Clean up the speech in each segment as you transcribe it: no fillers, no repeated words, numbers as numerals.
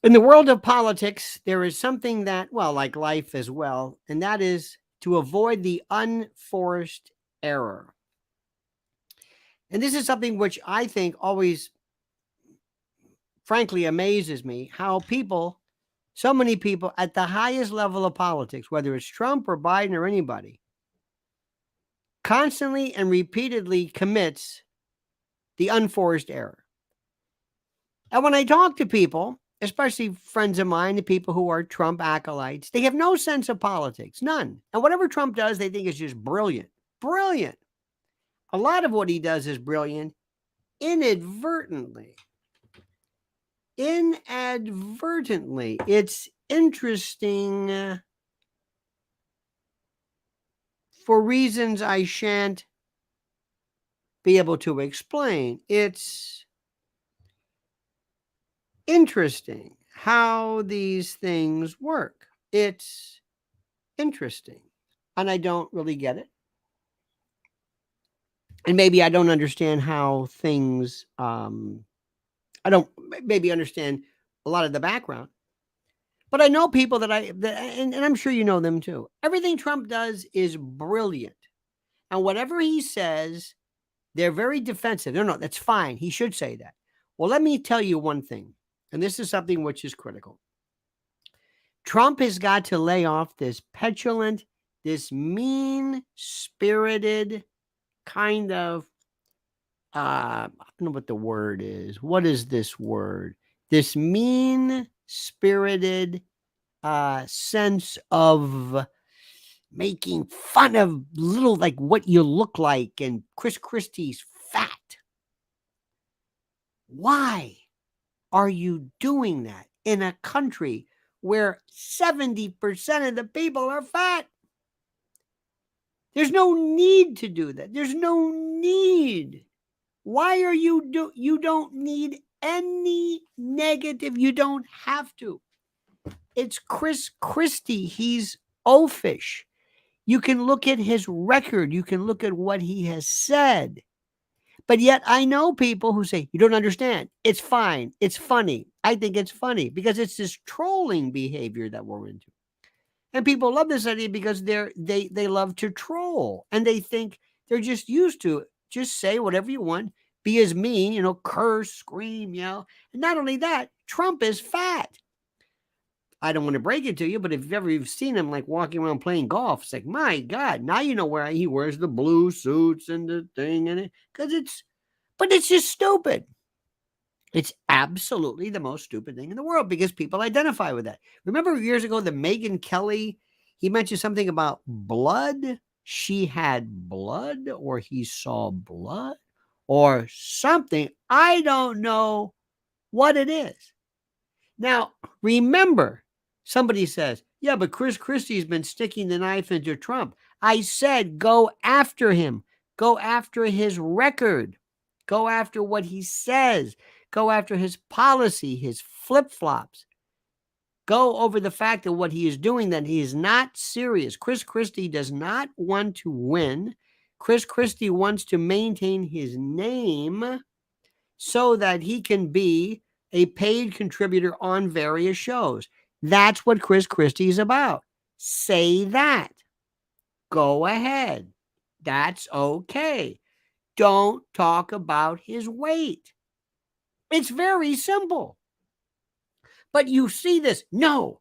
In the world of politics, there is something that, well, like life as well, and that is to avoid the unforced error. And this is something which I think always, frankly, amazes me how people, so many people at the highest level of politics, whether it's Trump or Biden or anybody, constantly and repeatedly commits the unforced error. And when I talk to people, especially friends of mine, the people who are Trump acolytes, they have no sense of politics, none. And whatever Trump does, they think is just brilliant. Brilliant. A lot of what he does is brilliant inadvertently. Inadvertently. It's interesting for reasons I shan't be able to explain. It's interesting how these things work. It's interesting. And I don't really get it. And maybe I don't understand how things, I don't maybe understand a lot of the background. But I know people and I'm sure you know them too. Everything Trump does is brilliant. And whatever he says, they're very defensive. No, that's fine. He should say that. Well, let me tell you one thing. And this is something which is critical. Trump has got to lay off this petulant, this mean-spirited kind of, I don't know what the word is. What is this word? This mean-spirited sense of making fun of little, like what you look like, and Christie's fat. Why are you doing that in a country where 70% of the people are fat? There's no need to do that. There's no need. Why are you don't need any negative. You don't have to. It's Christie. He's oafish. You can look at his record. You can look at what he has said. But yet I know people who say, you don't understand. It's fine. It's funny. I think it's funny because it's this trolling behavior that we're into. And people love this idea because they love to troll. And they think they're just used to it. Just say whatever you want. Be as mean, curse, scream, yell. And not only that, Trump is fat. I don't want to break it to you, but if you've seen him like walking around playing golf, it's like, my God, now you know where he wears the blue suits and the thing and it, but it's just stupid. It's absolutely the most stupid thing in the world because people identify with that. Remember years ago, the Megyn Kelly, he mentioned something about blood. She had blood, or he saw blood, or something. I don't know what it is. Now, remember, somebody says, yeah, but Christie's been sticking the knife into Trump. I said, go after him. Go after his record. Go after what he says. Go after his policy, his flip-flops. Go over the fact that what he is doing, that he is not serious. Christie does not want to win. Christie wants to maintain his name so that he can be a paid contributor on various shows. That's what Christie is about. Say that. Go ahead. That's okay. Don't talk about his weight. It's very simple. But you see this. No,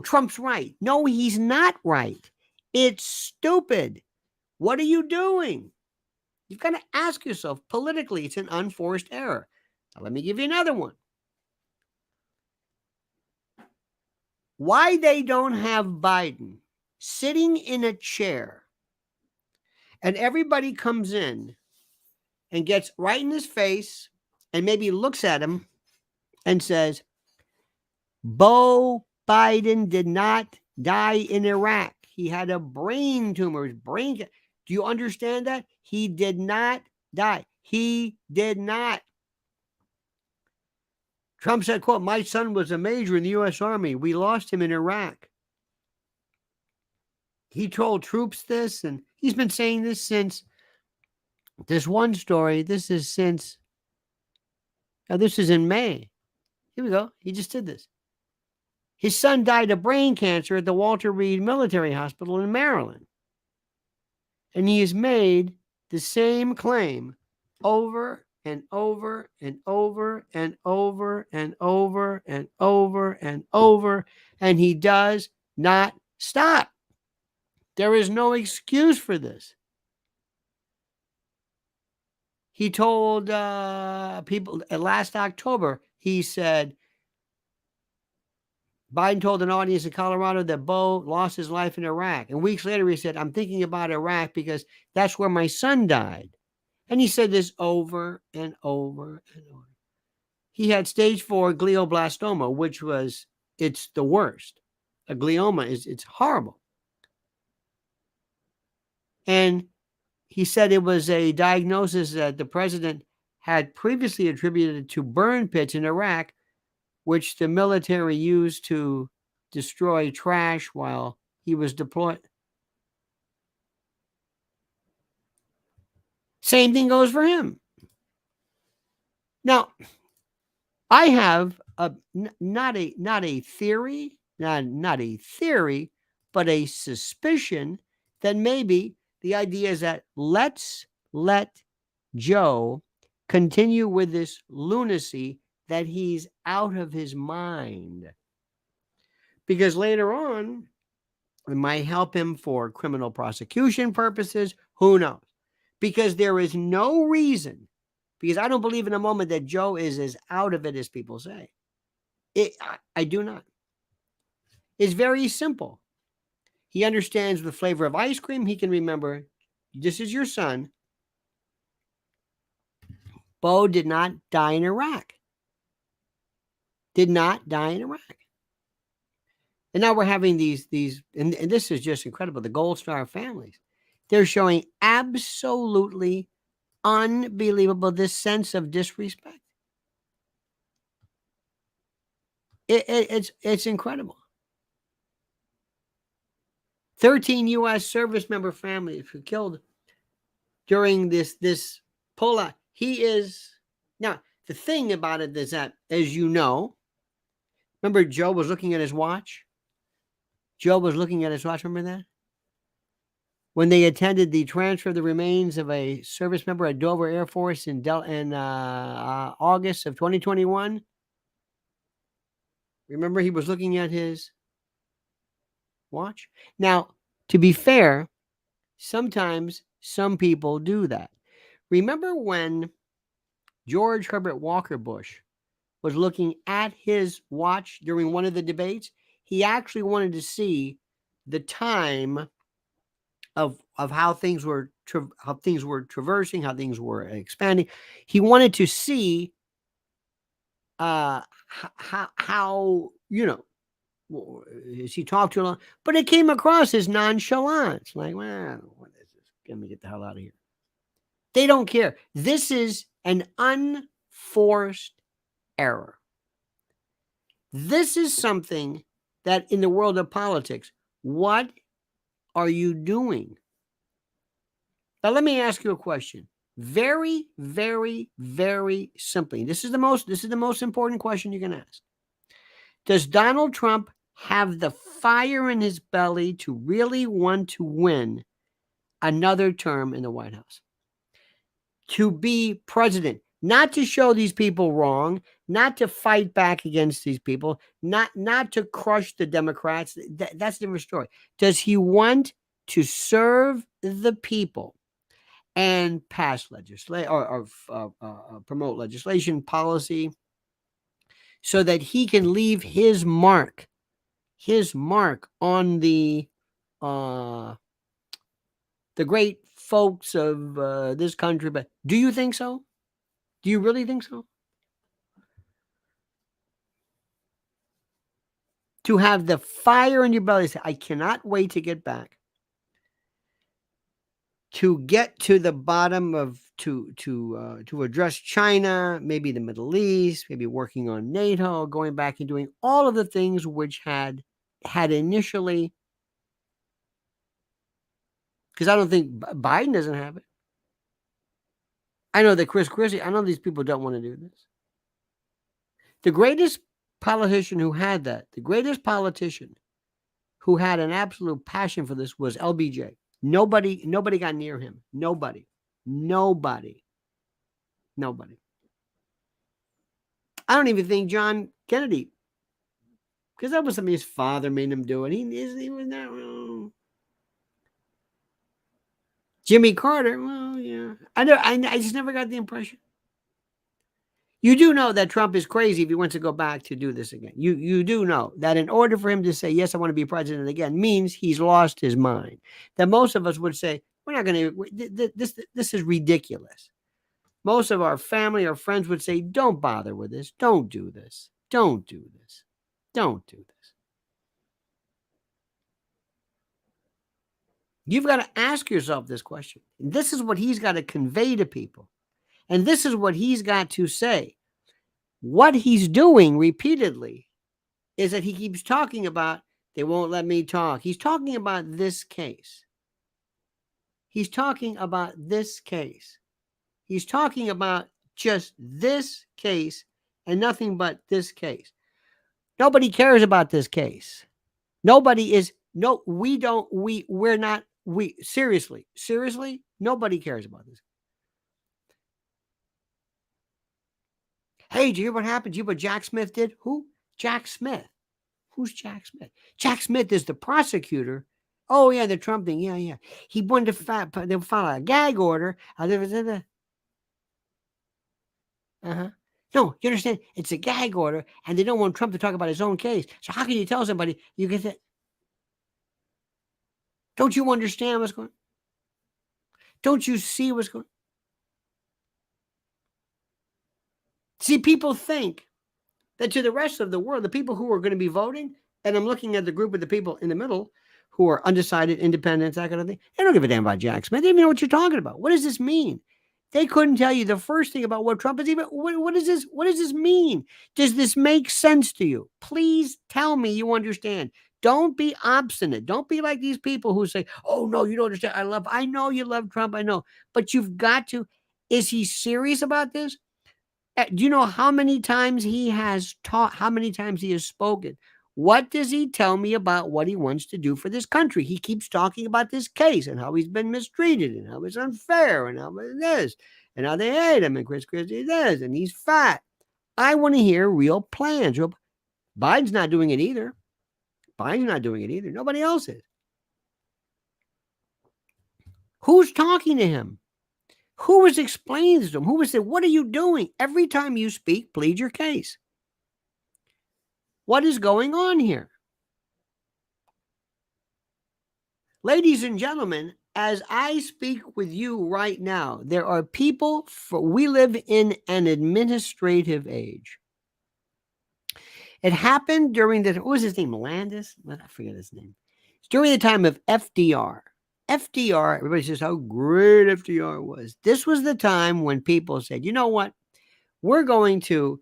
Trump's right. No, he's not right. It's stupid. What are you doing? You've got to ask yourself, politically, it's an unforced error. Now, let me give you another one. Why they don't have Biden sitting in a chair and everybody comes in and gets right in his face and maybe looks at him and says, Beau Biden did not die in Iraq. He had a brain tumor. Do you understand that? He did not die. He did not. Trump said, quote, my son was a major in the U.S. Army. We lost him in Iraq. He told troops this, and he's been saying this since this one story. This is in May. Here we go. He just did this. His son died of brain cancer at the Walter Reed Military Hospital in Maryland. And he has made the same claim over and over and over and over and over and over and over, and he does not stop. There is no excuse for this. He told people last October, he said, Biden told an audience in Colorado that Bo lost his life in Iraq. And weeks later, he said, I'm thinking about Iraq because that's where my son died. And he said this over and over and over. He had stage 4 glioblastoma, which it's the worst. A glioma it's horrible. And he said it was a diagnosis that the president had previously attributed to burn pits in Iraq, which the military used to destroy trash while he was deployed. Same thing goes for him. Now, I have not a theory, but a suspicion that maybe the idea is that let's let Joe continue with this lunacy, that he's out of his mind. Because later on, it might help him for criminal prosecution purposes. Who knows? Because there is no reason, because I don't believe in a moment that Joe is as out of it as people say. I do not. It's very simple. He understands the flavor of ice cream. He can remember, this is your son. Bo did not die in Iraq. Did not die in Iraq. And now we're having these and this is just incredible, the Gold Star families. They're showing absolutely unbelievable this sense of disrespect. It's incredible. 13 U.S. service member families were killed during this pullout. He is now, the thing about it is that, as you know, remember Joe was looking at his watch. Remember that? When they attended the transfer of the remains of a service member at Dover Air Force in August of 2021. Remember, he was looking at his watch. Now, to be fair, sometimes some people do that. Remember when George Herbert Walker Bush was looking at his watch during one of the debates? He actually wanted to see the time of how things were traversing, how things were expanding. He wanted to see how as he talked too long, but it came across as nonchalance, like, well, what is this? Let me get the hell out of here. They don't care. This is an unforced error. This is something that in the world of politics, what are you doing? Now, let me ask you a question. Very, very, very simply. This is the most important question you can ask. Does Donald Trump have the fire in his belly to really want to win another term in the White House? To be president, not to show these people wrong, not to fight back against these people, not to crush the Democrats. That's a different story. Does he want to serve the people and pass legislation or promote legislation, policy, so that he can leave his mark on the great folks of this country? But do you think so? Do you really think so? To have the fire in your belly, say, I cannot wait to get back, to get to the bottom of to address China, maybe the Middle East, maybe working on NATO, going back and doing all of the things which had initially, because I don't think Biden doesn't have it. I know that Christie, I know these people don't want to do this. The greatest politician who had that, the greatest politician who had an absolute passion for this was LBJ. Nobody got near him. Nobody. I don't even think John Kennedy, because that was something his father made him do, and he was not wrong. Jimmy Carter, well, yeah. I just never got the impression. You do know that Trump is crazy if he wants to go back to do this again. You do know that in order for him to say, yes, I want to be president again, means he's lost his mind. That most of us would say, we're not going to, this is ridiculous. Most of our family or friends would say, don't bother with this. Don't do this. Don't do this. Don't do this. You've got to ask yourself this question. This is what he's got to convey to people. And this is what he's got to say. What he's doing repeatedly is that he keeps talking about, they won't let me talk. He's talking about this case. He's talking about this case. He's talking about just this case and nothing but this case. Nobody cares about this case. Seriously, nobody cares about this. Hey, did you hear what happened? Did you hear what Jack Smith did? Who? Jack Smith. Who's Jack Smith? Jack Smith is the prosecutor. Oh, yeah, the Trump thing. Yeah. He wanted to file a gag order. No, you understand? It's a gag order, and they don't want Trump to talk about his own case. So how can you tell somebody you get that? Don't you understand what's going on? Don't you see what's going on? See, people think that to the rest of the world, the people who are going to be voting, and I'm looking at the group of the people in the middle who are undecided, independents, that kind of thing, they don't give a damn about Jack Smith. They don't even know what you're talking about. What does this mean? They couldn't tell you the first thing about what Trump is even. What does this? What does this mean? Does this make sense to you? Please tell me you understand. Don't be obstinate. Don't be like these people who say, "Oh no, you don't understand. I know you love Trump. I know, but you've got to." Is he serious about this? Do you know how many times he has taught? How many times he has spoken? What does he tell me about what he wants to do for this country? He keeps talking about this case and how he's been mistreated and how it's unfair and how it is and how they hate him and Christie this and he's fat. I want to hear real plans. Biden's not doing it either. Nobody else is. Who's talking to him? Who was explaining this to him? Who was saying, what are you doing? Every time you speak, plead your case. What is going on here? Ladies and gentlemen, as I speak with you right now, there are people, we live in an administrative age. It happened during what was his name? Landis? I forget his name. It's during the time of FDR. FDR, everybody says how great FDR was. This was the time when people said, you know what? We're going to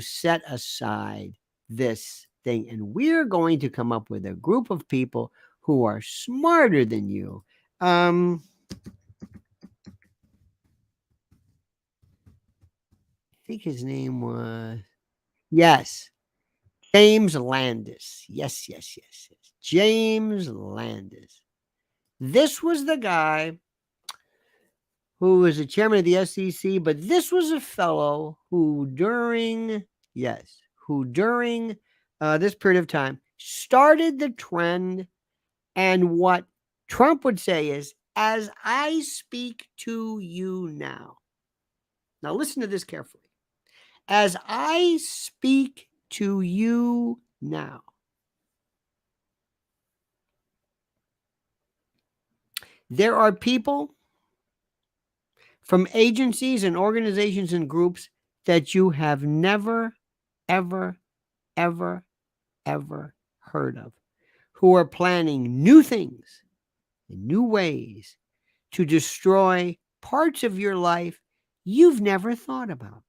set aside this thing and we're going to come up with a group of people who are smarter than you. I think his name was, yes, James Landis. Yes. James Landis. This was the guy who was the chairman of the SEC, but this was a fellow who during this period of time started the trend. And what Trump would say is, as I speak to you now. Now listen to this carefully. As I speak to you now. There are people from agencies and organizations and groups that you have never, ever heard of, who are planning new things and new ways to destroy parts of your life you've never thought about.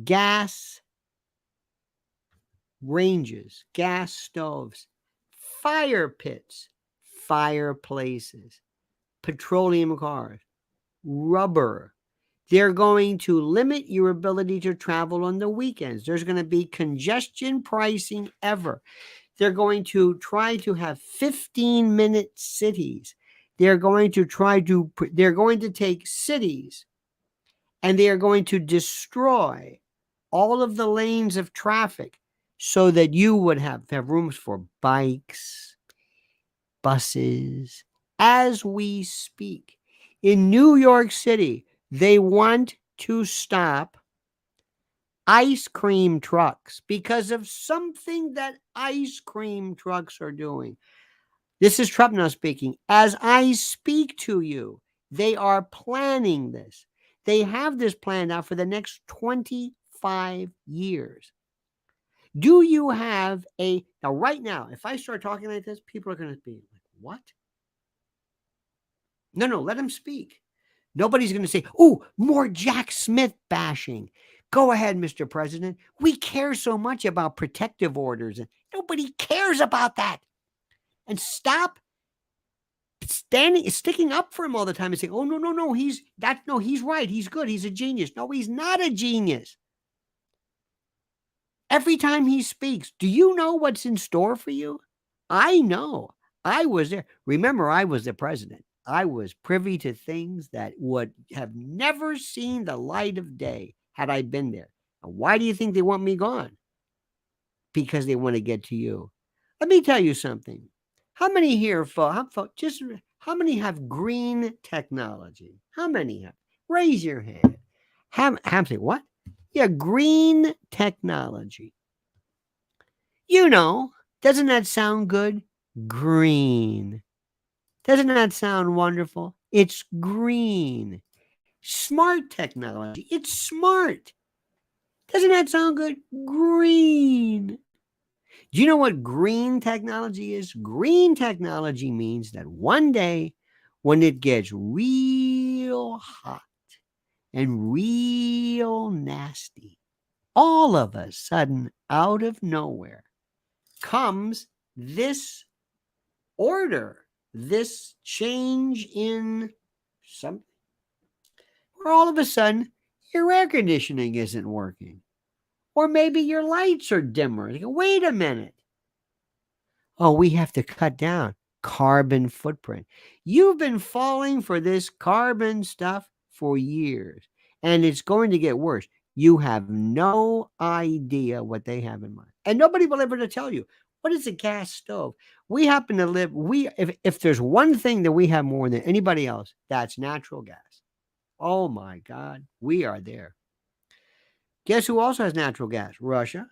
Gas ranges, gas stoves, fire pits, fireplaces, petroleum cars, rubber, They're going to limit your ability to travel on the weekends. There's going to be congestion pricing ever. They're going to try to have 15-minute cities. They're going to take cities and they are going to destroy all of the lanes of traffic so that you would have rooms for bikes, buses, as we speak. In New York City, they want to stop ice cream trucks because of something that ice cream trucks are doing. This is Trump now speaking. As I speak to you, they are planning this. They have this planned out for the next 25 years. Do you have now right now, if I start talking like this, people are going to be like, what? No, let him speak. Nobody's going to say, oh, more Jack Smith bashing. Go ahead, Mr. President. We care so much about protective orders, and nobody cares about that. And stop sticking up for him all the time and saying, oh, no, he's right. He's good. He's a genius. No, he's not a genius. Every time he speaks, do you know what's in store for you? I know. I was there. Remember, I was the president. I was privy to things that would have never seen the light of day had I been there. And why do you think they want me gone? Because they want to get to you. Let me tell you something. How many here, how many have green technology? How many have? Raise your hand. Say what? Yeah, green technology. You know, doesn't that sound good? Green. Doesn't that sound wonderful? It's green. Smart technology. It's smart. Doesn't that sound good? Green. Do you know what green technology is? Green technology means that one day when it gets real hot and real nasty, all of a sudden, out of nowhere, comes this order, this change in something, where all of a sudden your air conditioning isn't working. Or maybe your lights are dimmer. You go, wait a minute. Oh, we have to cut down carbon footprint. You've been falling for this carbon stuff for years, and it's going to get worse. You have no idea what they have in mind. And nobody will ever tell you, what is a gas stove? We happen to live, if there's one thing that we have more than anybody else, that's natural gas. Oh my God, we are there. Guess who also has natural gas? Russia.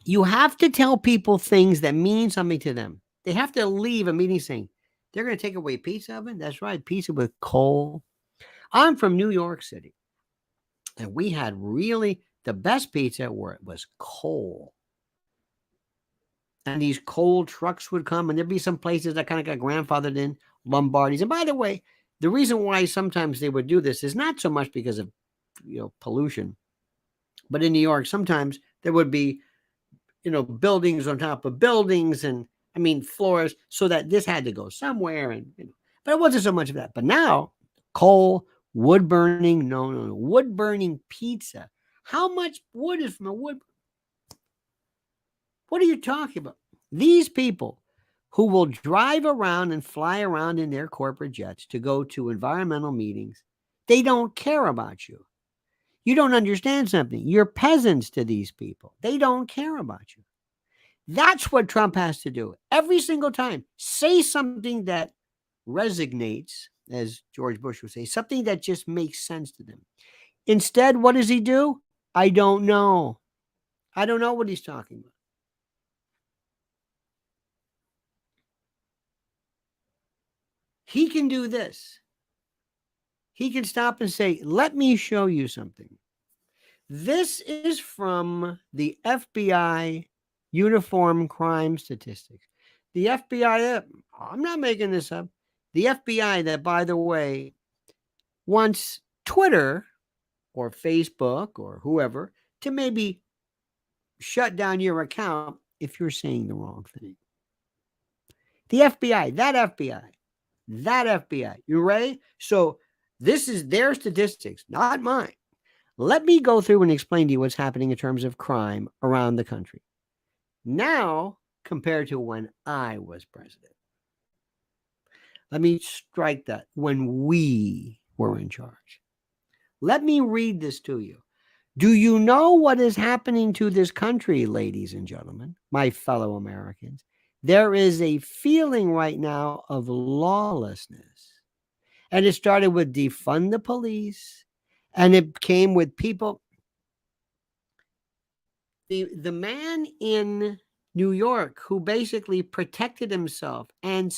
You have to tell people things that mean something to them. They have to leave a meeting saying, they're going to take away pizza oven? That's right, pizza with coal. I'm from New York City, and we had really the best pizza where it was coal. And these coal trucks would come, and there'd be some places that kind of got grandfathered in, Lombardies. And by the way, the reason why sometimes they would do this is not so much because of pollution, but in New York, sometimes there would be buildings on top of buildings and floors, so that this had to go somewhere. And, but it wasn't so much of that. But now coal, wood burning, no, wood burning pizza. How much wood is from a wood? What are you talking about? These people who will drive around and fly around in their corporate jets to go to environmental meetings, they don't care about you. You don't understand something. You're peasants to these people. They don't care about you. That's what Trump has to do. Every single time, say something that resonates, as George Bush would say, something that just makes sense to them. Instead, what does he do? I don't know. I don't know what he's talking about. He can do this. He can stop and say, let me show you something. This is from the FBI Uniform Crime Statistics. The FBI, I'm not making this up. The FBI that, by the way, wants Twitter or Facebook or whoever to maybe shut down your account if you're saying the wrong thing. The FBI, that FBI. You ready? So This is their statistics, not mine. Let me go through and explain to you what's happening in terms of crime around the country now compared to when I was president. Let me strike that, when we were in charge. Let me read this to you. Do you know what is happening to this country, ladies and gentlemen, my fellow Americans? There is a feeling right now of lawlessness. And it started with defund the police, and it came with people. The man in New York who basically protected himself and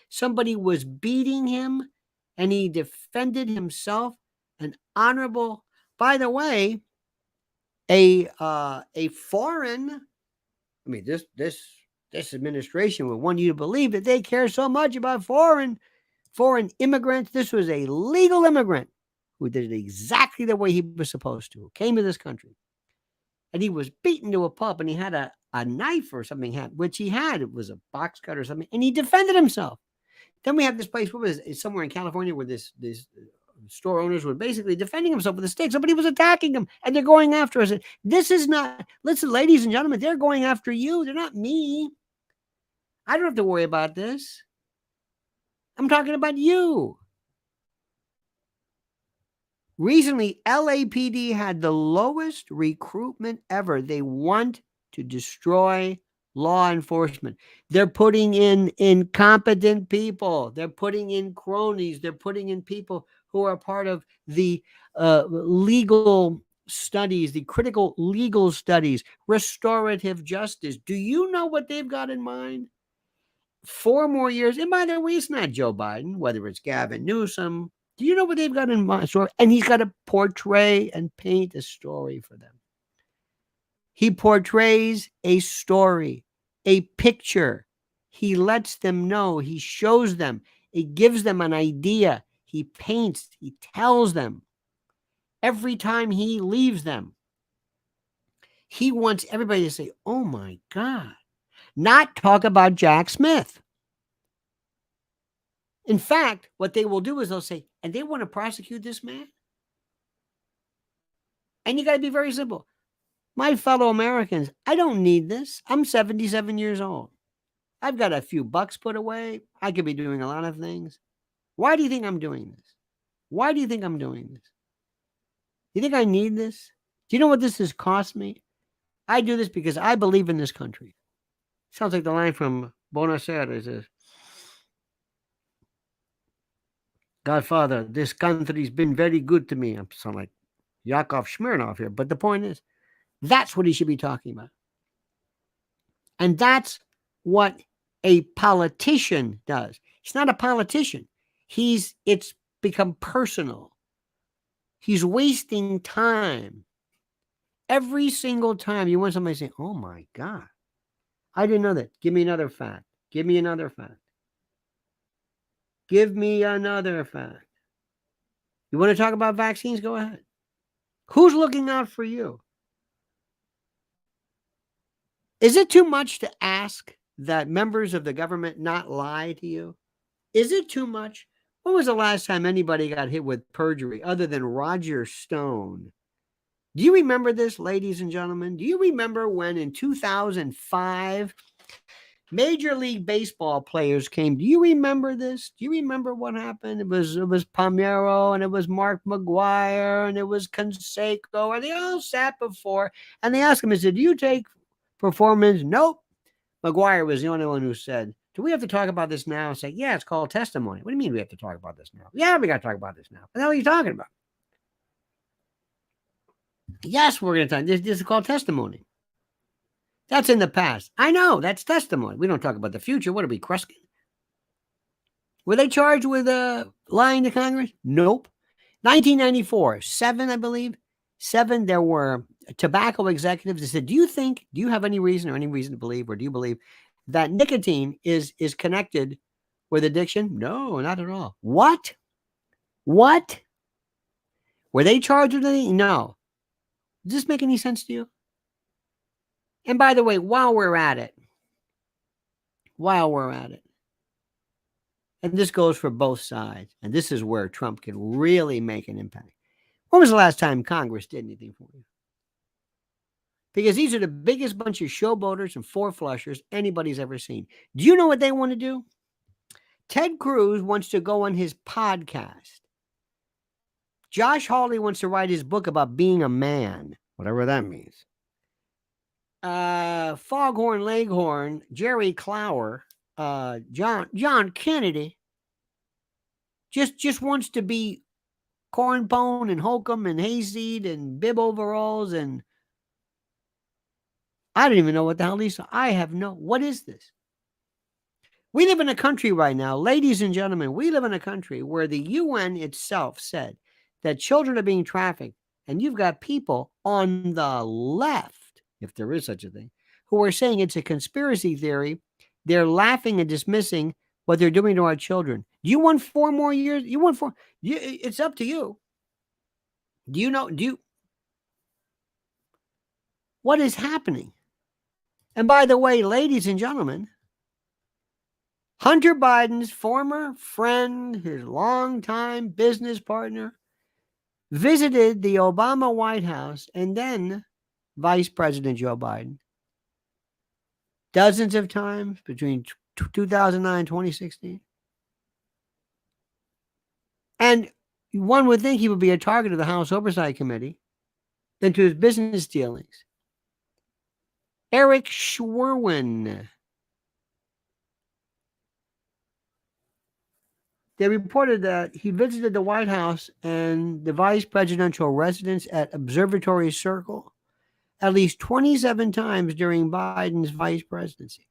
somebody was beating him and he defended himself, an honorable, by the way, a foreign, I mean, this administration would want you to believe that they care so much about foreign immigrants. This was a legal immigrant who did it exactly the way he was supposed to, came to this country. And he was beaten to a pulp, and he had a knife or something, which he had. It was a box cut or something, and he defended himself. Then we have this place, what was it, somewhere in California, where this store owners were basically defending himself with a stick. Somebody was attacking him, and they're going after us. This is not, listen, ladies and gentlemen, they're going after you. They're not me. I don't have to worry about this. I'm talking about you. Recently, LAPD had the lowest recruitment ever. They want to destroy law enforcement. They're putting in incompetent people. They're putting in cronies. They're putting in people who are part of the legal studies, the critical legal studies, restorative justice. Do you know what they've got in mind? 4 more years. And by the way, it's not Joe Biden, whether it's Gavin Newsom. Do you know what they've got in mind? And he's got to portray and paint a story for them. He portrays a story, a picture. He lets them know. He shows them. He gives them an idea. He paints. He tells them. Every time he leaves them, he wants everybody to say, oh my God. Not talk about Jack Smith. In fact, what they will do is they'll say, and they want to prosecute this man? And you got to be very simple. My fellow Americans, I don't need this. I'm 77 years old. I've got a few bucks put away. I could be doing a lot of things. Why do you think I'm doing this? Why do you think I'm doing this? You think I need this? Do you know what this has cost me? I do this because I believe in this country. Sounds like the line from Buenos Aires is, Godfather, this country's been very good to me. I sound like Yakov Smirnoff here. But the point is, that's what he should be talking about. And that's what a politician does. He's not a politician. It's become personal. He's wasting time. Every single time you want somebody to say, oh my God, I didn't know that. Give me another fact. Give me another fact. Give me another fact. You want to talk about vaccines? Go ahead. Who's looking out for you? Is it too much to ask that members of the government not lie to you? Is it too much? When was the last time anybody got hit with perjury other than Roger Stone? Do you remember this, ladies and gentlemen? Do you remember when in 2005, Major League Baseball players came? Do you remember this? Do you remember what happened? It was Palmeiro, and it was Mark McGuire, and it was Canseco, and they all sat before, and they asked him, "Do you take performance?" Nope. McGuire was the only one who said, do we have to talk about this now? Say, yeah, it's called testimony. What do you mean we have to talk about this now? Yeah, we got to talk about this now. What the hell are you talking about? Yes, we're going to talk. This is called testimony. That's in the past. I know, that's testimony. We don't talk about the future. What are we, Kruskin? Were they charged with lying to Congress? Nope. 1994, 7, I believe. 7, there were tobacco executives that said, do you have any reason to believe, or do you believe that nicotine is connected with addiction? No, not at all. What? Were they charged with anything? No. Does this make any sense to you? And by the way, while we're at it, And this goes for both sides. And this is where Trump can really make an impact. When was the last time Congress did anything for you? Because these are the biggest bunch of showboaters and four-flushers anybody's ever seen. Do you know what they want to do? Ted Cruz wants to go on his podcast. Josh Hawley wants to write his book about being a man, whatever that means. Foghorn Leghorn, Jerry Clower, John Kennedy just wants to be cornpone and hokum and hayseed and bib overalls, and I don't even know what the hell these are. What is this? We live in a country right now, ladies and gentlemen, we live in a country where the UN itself said that children are being trafficked, and you've got people on the left, if there is such a thing, who are saying it's a conspiracy theory. They're laughing and dismissing what they're doing to our children. Do you want 4 more years? You want 4? It's up to you. What is happening? And by the way, ladies and gentlemen, Hunter Biden's former friend, his longtime business partner, visited the Obama White House and then Vice President Joe Biden dozens of times between 2009 and 2016. And one would think he would be a target of the House Oversight Committee than to his business dealings. Eric Schwerin. They reported that he visited the White House and the vice presidential residence at Observatory Circle at least 27 times during Biden's vice presidency.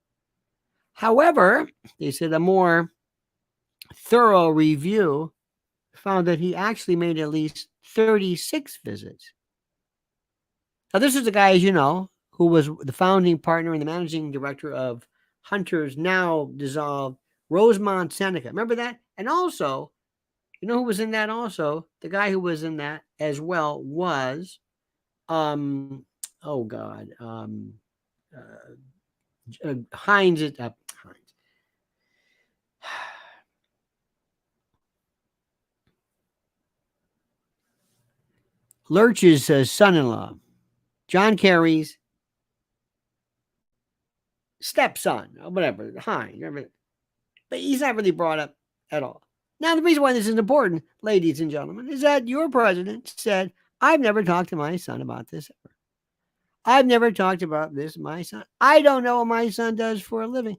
However, they said a more thorough review found that he actually made at least 36 visits. Now, this is a guy, as you know, who was the founding partner and the managing director of Hunter's now dissolved Rosemont Seneca. Remember that? And also, you know who was in that also? The guy who was in that as well was, Heinz. Lurch's son-in-law, John Kerry's stepson, or whatever, Heinz. But he's not really brought up at all. Now, the reason why this is important, ladies and gentlemen, is that your president said, I've never talked to my son about this ever. I've never talked about this with my son. I don't know what my son does for a living.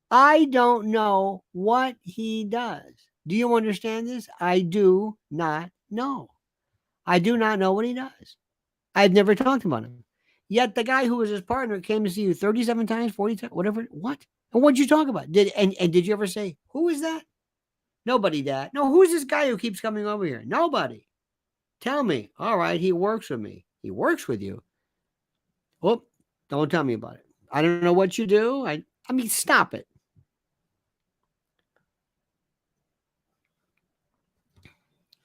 I don't know what he does. Do you understand this? I do not know. I do not know what he does. I've never talked about him. Yet the guy who was his partner came to see you 37 times, 40 times, whatever. What? And what did you talk about? Did you ever say, who is that? Nobody, Dad. No, who's this guy who keeps coming over here? Nobody. Tell me. All right, he works with me. He works with you. Oh, don't tell me about it. I don't know what you do. I mean, stop it.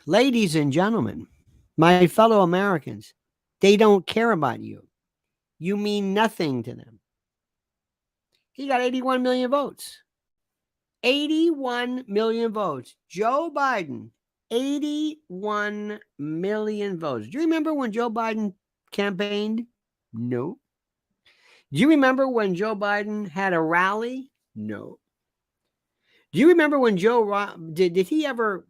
Ladies and gentlemen, my fellow Americans, they don't care about you. You mean nothing to them. He got 81 million votes. 81 million votes. Joe Biden, 81 million votes. Do you remember when Joe Biden campaigned? No. Do you remember when Joe Biden had a rally? No. Do you remember when did he ever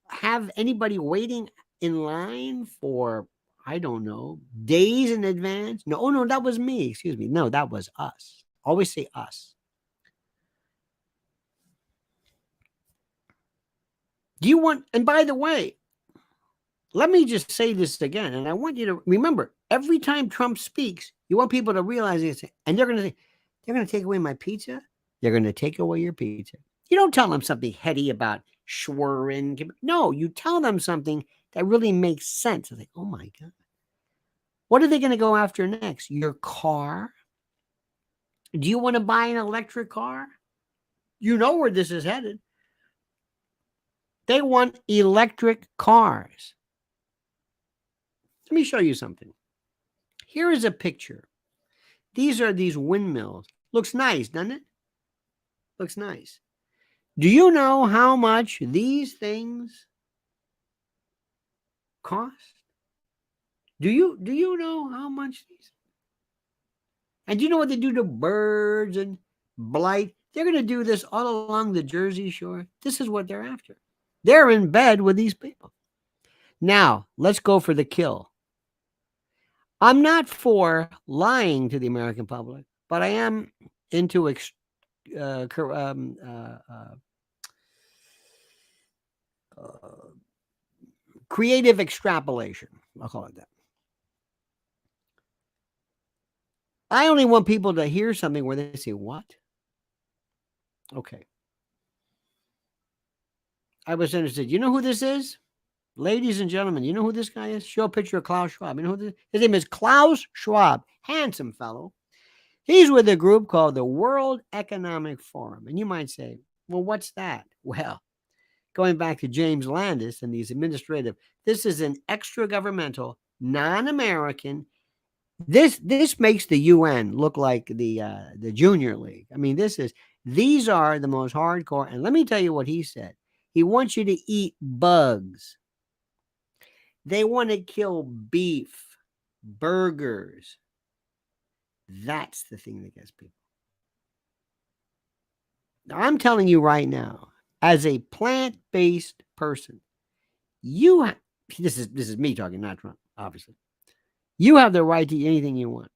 have anybody waiting in line for, I don't know, days in advance? No, no, that was me. Excuse me. No, that was us. Always say us. Do you want, and by the way, let me just say this again, and I want you to remember, every time Trump speaks, you want people to realize this, and they're going to take away my pizza. They're going to take away your pizza. You don't tell them something heady about Schwerin. No, you tell them something that really makes sense. It's like, oh my God. What are they going to go after next? Your car? Do you want to buy an electric car? You know where this is headed. They want electric cars. Let me show you something. Here is a picture. These are these windmills. Looks nice, doesn't it? Looks nice. Do you know how much these things cost? Do you know how much these? And do you know what they do to birds and blight? They're going to do this all along the Jersey Shore. This is what they're after. They're in bed with these people. Now, let's go for the kill. I'm not for lying to the American public, but I am into creative extrapolation. I'll call it that. I only want people to hear something where they say, "What?" Okay. I was interested. You know who this is? Ladies and gentlemen, you know who this guy is? Show a picture of Klaus Schwab. You know who this is? His name is Klaus Schwab. Handsome fellow. He's with a group called the World Economic Forum. And you might say, well, what's that? Well, going back to James Landis and these administrative, this is an extra governmental, non-American. This makes the UN look like the Junior League. I mean, these are the most hardcore. And let me tell you what he said. He wants you to eat bugs. They want to kill beef, burgers. That's the thing that gets people. Now, I'm telling you right now, as a plant-based person, this is me talking, not Trump, obviously. You have the right to eat anything you want.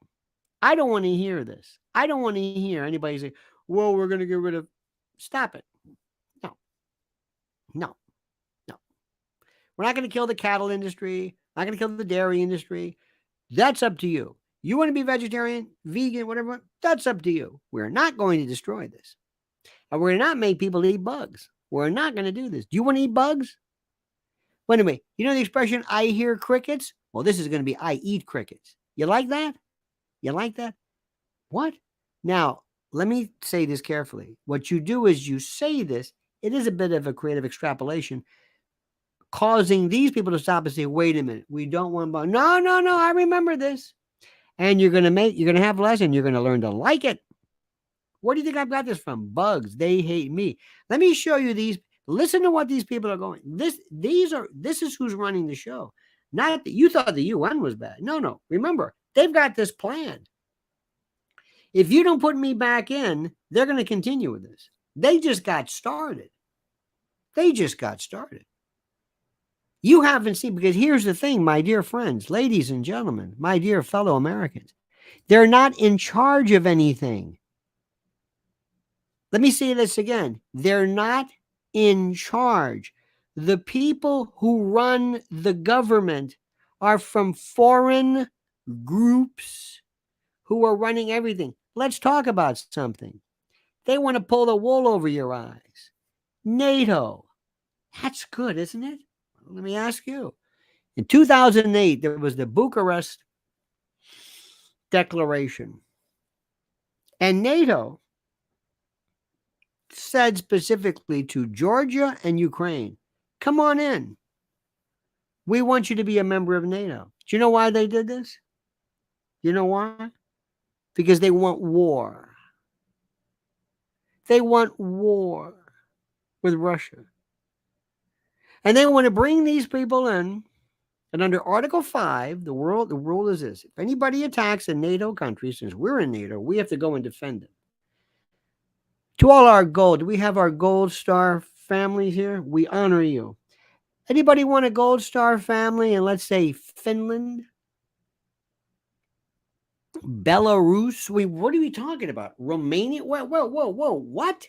I don't want to hear this. I don't want to hear anybody say, well, we're going to get rid of. Stop it. No. We're not going to kill the cattle industry. Not going to kill the dairy industry. That's up to you. You want to be vegetarian, vegan, whatever, that's up to you. We're not going to destroy this. And we're not make people eat bugs. We're not going to do this. Do you want to eat bugs? Wait a minute. You know the expression, I hear crickets? Well, this is going to be, I eat crickets. You like that? You like that? What? Now, let me say this carefully. What you do is you say this. It is a bit of a creative extrapolation, causing these people to stop and say, wait a minute, we don't want bugs. No, I remember this. And you're going to have less and you're going to learn to like it. Where do you think I've got this from? Bugs. They hate me. Let me show you these. Listen to what these people are going. This is who's running the show. Not that you thought the UN was bad. No. Remember, they've got this plan. If you don't put me back in, they're going to continue with this. They just got started. You haven't seen, because here's the thing, my dear friends, ladies and gentlemen, my dear fellow Americans, they're not in charge of anything. Let me say this again. They're not in charge. The people who run the government are from foreign groups who are running everything. Let's talk about something. They want to pull the wool over your eyes. NATO. That's good, isn't it? Let me ask you. In 2008, there was the Bucharest Declaration. And NATO said specifically to Georgia and Ukraine, come on in. We want you to be a member of NATO. Do you know why they did this? You know why? Because they want war. They want war with Russia. And they want to bring these people in. And under Article 5, the rule is this. If anybody attacks a NATO country, since we're in NATO, we have to go and defend them. To all our gold, do we have our gold star families here? We honor you. Anybody want a gold star family in, let's say, Finland? Belarus? What are we talking about? Romania? Whoa.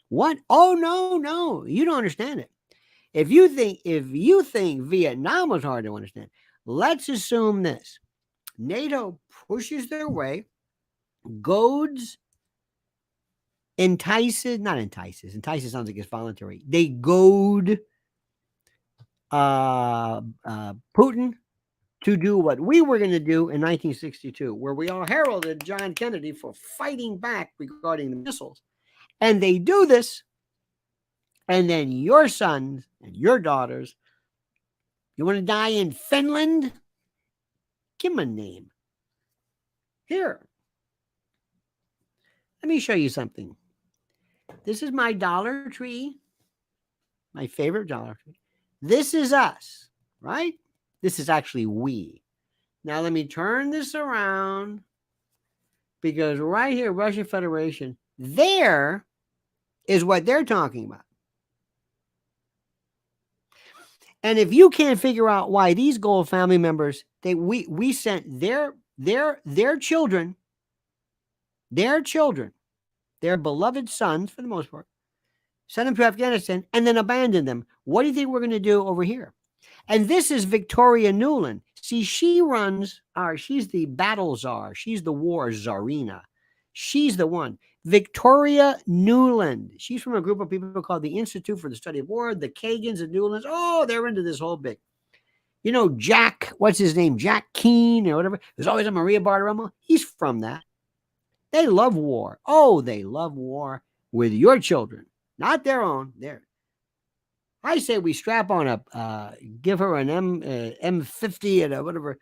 What? Oh, no. You don't understand it. If you think Vietnam was hard to understand, let's assume this. NATO pushes their way, goads, entices sounds like it's voluntary. They goad Putin to do what we were going to do in 1962, where we all heralded John Kennedy for fighting back regarding the missiles. And they do this, and then your sons and your daughters, you want to die in Finland? Give them a name. Here. Let me show you something. This is my Dollar Tree, my favorite Dollar Tree. This is us, right? This is actually we. Now let me turn this around because right here, Russian Federation, there is what they're talking about. And if you can't figure out why these Gold family members, we sent their children, their beloved sons for the most part, sent them to Afghanistan and then abandoned them. What do you think we're going to do over here? And this is Victoria Nuland. See, she runs she's the battle czar. She's the war czarina. She's the one. Victoria Nuland. She's from a group of people called the Institute for the Study of War, the Kagans and Nulands. Oh, they're into this whole big. You know, Jack, what's his name? Jack Keane or whatever. There's always a Maria Bartiromo. He's from that. They love war. Oh, they love war with your children, not their own. I say we strap on give her an M50 and whatever.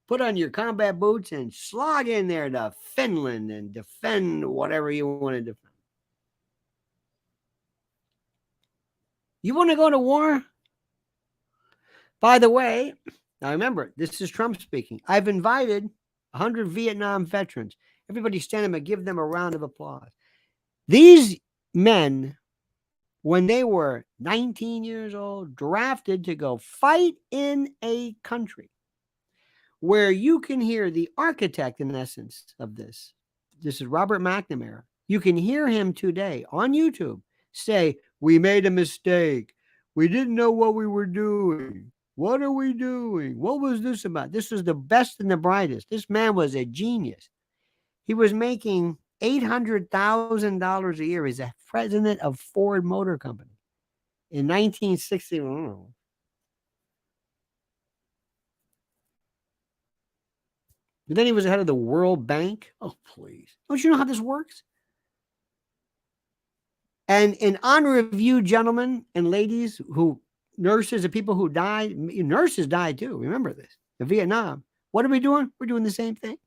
Put on your combat boots and slog in there to Finland and defend whatever you want to defend. You want to go to war? By the way, now remember, this is Trump speaking. I've invited 100 Vietnam veterans. Everybody stand up and give them a round of applause. These men, when they were 19 years old, drafted to go fight in a country where you can hear the architect, in essence, of this. This is Robert McNamara. You can hear him today on YouTube say, "We made a mistake. We didn't know what we were doing. What are we doing? What was this about?" This was the best and the brightest. This man was a genius. He was making $800,000 a year as a president of Ford Motor Company in 1960. But then he was the head of the World Bank. Oh, please. Don't you know how this works? And in honor of you, gentlemen and ladies, nurses and people who died, nurses died too. Remember this. In Vietnam. What are we doing? We're doing the same thing.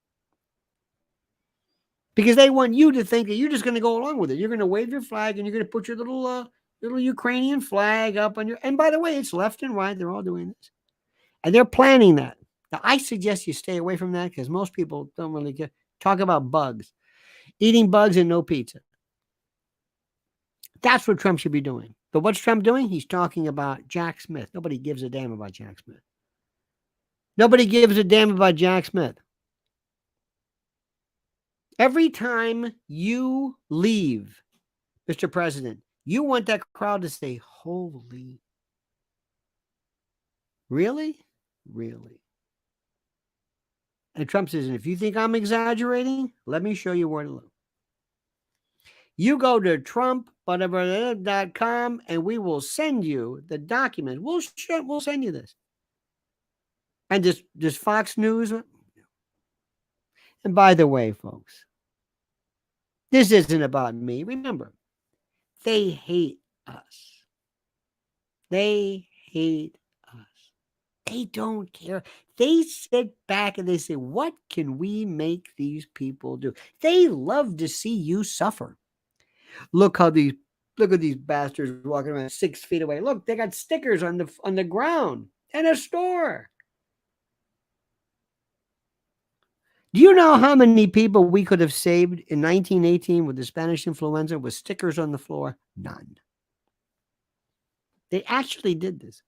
Because they want you to think that you're just going to go along with it. You're going to wave your flag and you're going to put your little Ukrainian flag up on your. And by the way, it's left and right. They're all doing this. And they're planning that. Now, I suggest you stay away from that because most people don't really talk about bugs. Eating bugs and no pizza. That's what Trump should be doing. But what's Trump doing? He's talking about Jack Smith. Nobody gives a damn about Jack Smith. Nobody gives a damn about Jack Smith. Every time you leave, Mr. President, you want that crowd to say, "Holy, really? Really?" And Trump says, "And if you think I'm exaggerating, let me show you where to look. You go to Trump.com and we will send you the document. We'll send you this." And this Fox News. And by the way, folks, this isn't about me. Remember, they hate us. They hate us. They don't care. They sit back and they say, "What can we make these people do?" They love to see you suffer. Look at these bastards walking around 6 feet away. Look, they got stickers on the ground in a store. Do you know how many people we could have saved in 1918 with the Spanish influenza with stickers on the floor? None. They actually did this.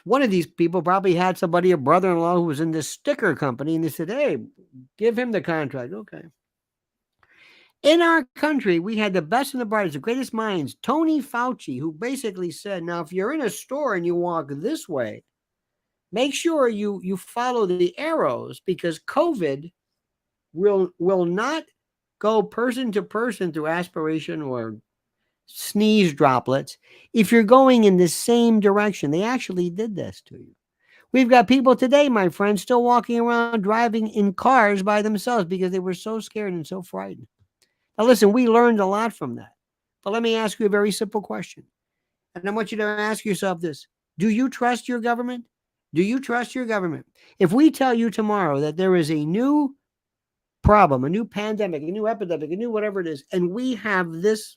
One of these people probably had somebody, a brother-in-law, who was in this sticker company, and they said, "Hey, give him the contract." Okay. In our country, we had the best and the brightest, the greatest minds. Tony Fauci, who basically said, now, if you're in a store and you walk this way, make sure you follow the arrows because COVID will not go person to person through aspiration or sneeze droplets if you're going in the same direction. They actually did this to you. We've got people today, my friends, still walking around driving in cars by themselves because they were so scared and so frightened. Now, listen, we learned a lot from that. But let me ask you a very simple question. And I want you to ask yourself this. Do you trust your government? Do you trust your government? If we tell you tomorrow that there is a new problem, a new pandemic, a new epidemic, a new whatever it is, and we have this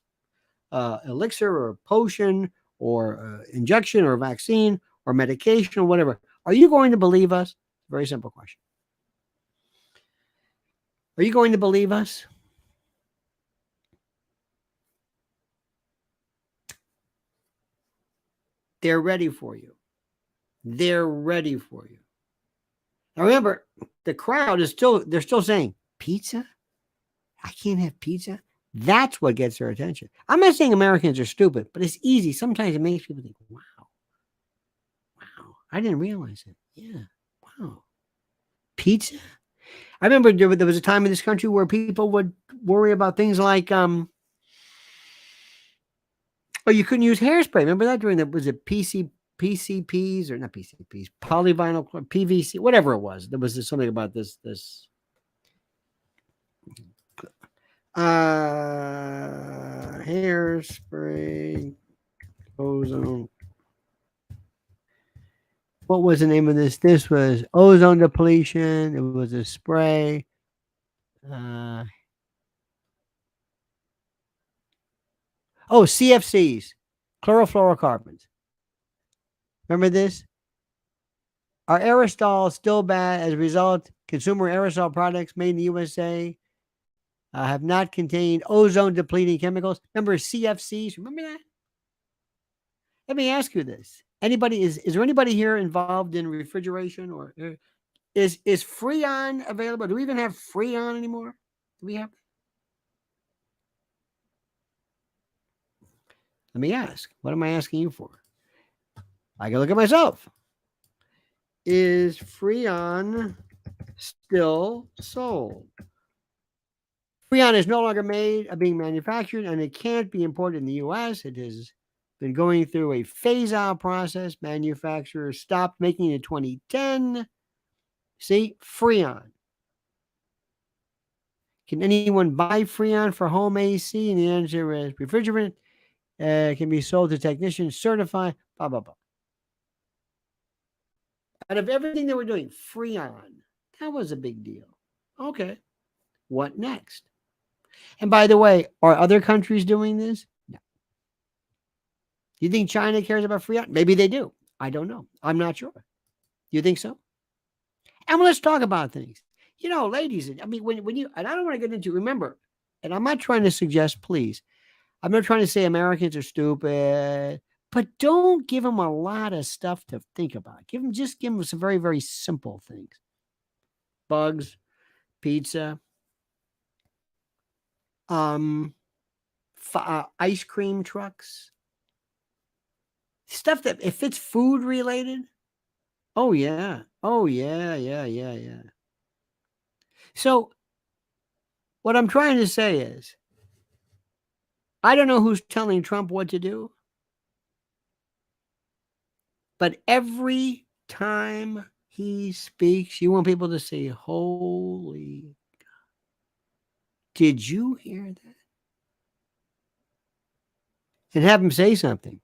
elixir or potion or injection or vaccine or medication or whatever, are you going to believe us? Very simple question. Are you going to believe us? They're ready for you. They're ready for you. Now remember, the crowd is they're still saying, pizza? I can't have pizza? That's what gets their attention. I'm not saying Americans are stupid, but it's easy. Sometimes it makes people think, wow, I didn't realize it. Yeah, wow. Pizza? I remember there was a time in this country where people would worry about things like, you couldn't use hairspray. Remember that during was it PCPs or not PCPs, polyvinyl, PVC, whatever it was. There was something about this hairspray, ozone. What was the name of this? This was ozone depletion. It was a spray. CFCs, chlorofluorocarbons. Remember this? Are aerosols still bad? As a result, consumer aerosol products made in the USA have not contained ozone depleting chemicals. Remember CFCs? Remember that? Let me ask you this. Is there anybody here involved in refrigeration or is Freon available? Do we even have Freon anymore? Do we have? Let me ask. What am I asking you for? I can look at myself. Is Freon still sold? Freon is no longer being manufactured, and it can't be imported in the U.S. It has been going through a phase-out process. Manufacturers stopped making it in 2010. See, Freon. Can anyone buy Freon for home AC? And the answer is refrigerant. Can be sold to technicians certified. Blah, blah, blah. Out of everything they were doing, Freon, that was a big deal. Okay. What next? And by the way, are other countries doing this? No. You think China cares about Freon? Maybe they do. I don't know. I'm not sure. You think so? And let's talk about things. Ladies, I mean, when you, and I don't want to get into, remember, and I'm not trying to suggest, please, I'm not trying to say Americans are stupid, but don't give them a lot of stuff to think about. Give them some very, very simple things. Bugs, pizza, ice cream trucks, stuff that if it's food related. Oh yeah. So what I'm trying to say is, I don't know who's telling Trump what to do, but every time he speaks, you want people to say, holy God. Did you hear that? And have him say something.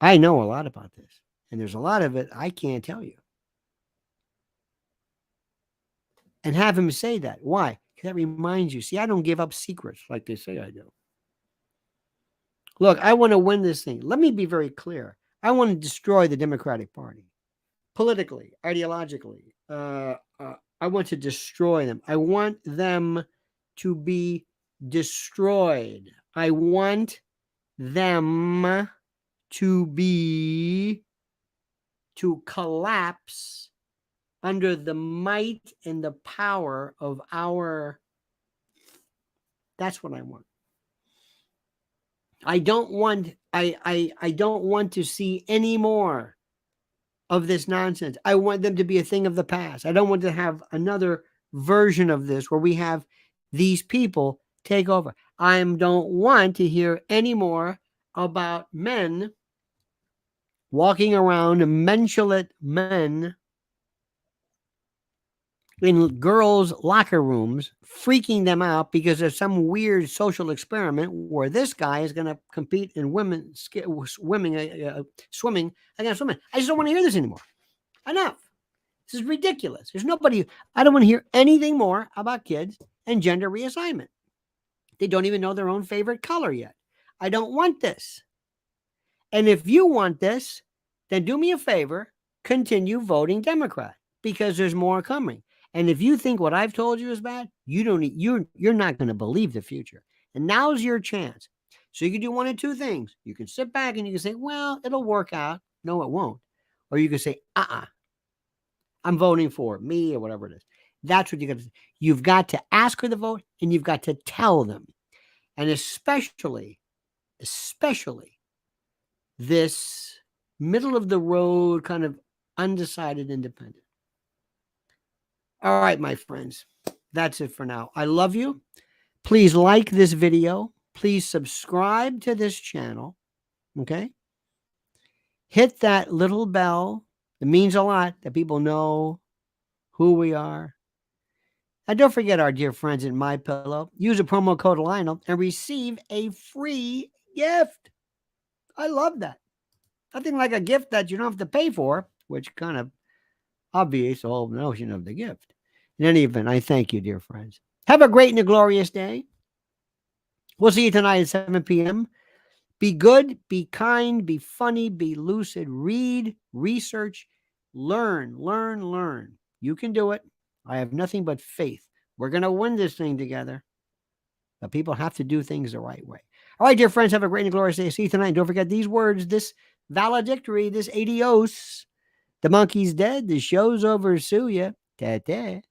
I know a lot about this, and there's a lot of it I can't tell you. And have him say that. Why? Because that reminds you. See, I don't give up secrets like they say I do. Look, I want to win this thing. Let me be very clear. I want to destroy the Democratic Party. Politically, ideologically. I want to destroy them. I want them to be destroyed. I want them to collapse under the might and the power of that's what I want. I don't want to see any more of this nonsense. I want them to be a thing of the past. I don't want to have another version of this where we have these people take over. I don't want to hear any more about men walking around, mensualate men in girls' locker rooms, freaking them out because of some weird social experiment where this guy is going to compete in swimming against women. I just don't want to hear this anymore. Enough. This is ridiculous. I don't want to hear anything more about kids and gender reassignment. They don't even know their own favorite color yet. I don't want this. And if you want this, then do me a favor, continue voting Democrat, because there's more coming. And if you think what I've told you is bad, you're not going to believe the future. And now's your chance. So you can do one of two things. You can sit back and you can say, well, it'll work out. No, it won't. Or you can say, I'm voting for me or whatever it is. That's what you got to do. You've got to ask for the vote and you've got to tell them. And especially this middle of the road kind of undecided independent. All right, my friends, that's it for now. I love you. Please like this video. Please subscribe to this channel. Okay. Hit that little bell. It means a lot that people know who we are. And don't forget our dear friends at MyPillow. Use a promo code Lionel and receive a free gift. I love that. Nothing like a gift that you don't have to pay for, which kind of obviates the whole notion of the gift. In any event, I thank you, dear friends. Have a great and a glorious day. We'll see you tonight at 7 p.m. Be good, be kind, be funny, be lucid, read, research, learn. You can do it. I have nothing but faith. We're going to win this thing together. But people have to do things the right way. All right, dear friends, have a great and glorious day. See you tonight. Don't forget these words, this valedictory, this adios. The monkey's dead. The show's over. Sue ya. Ta-ta.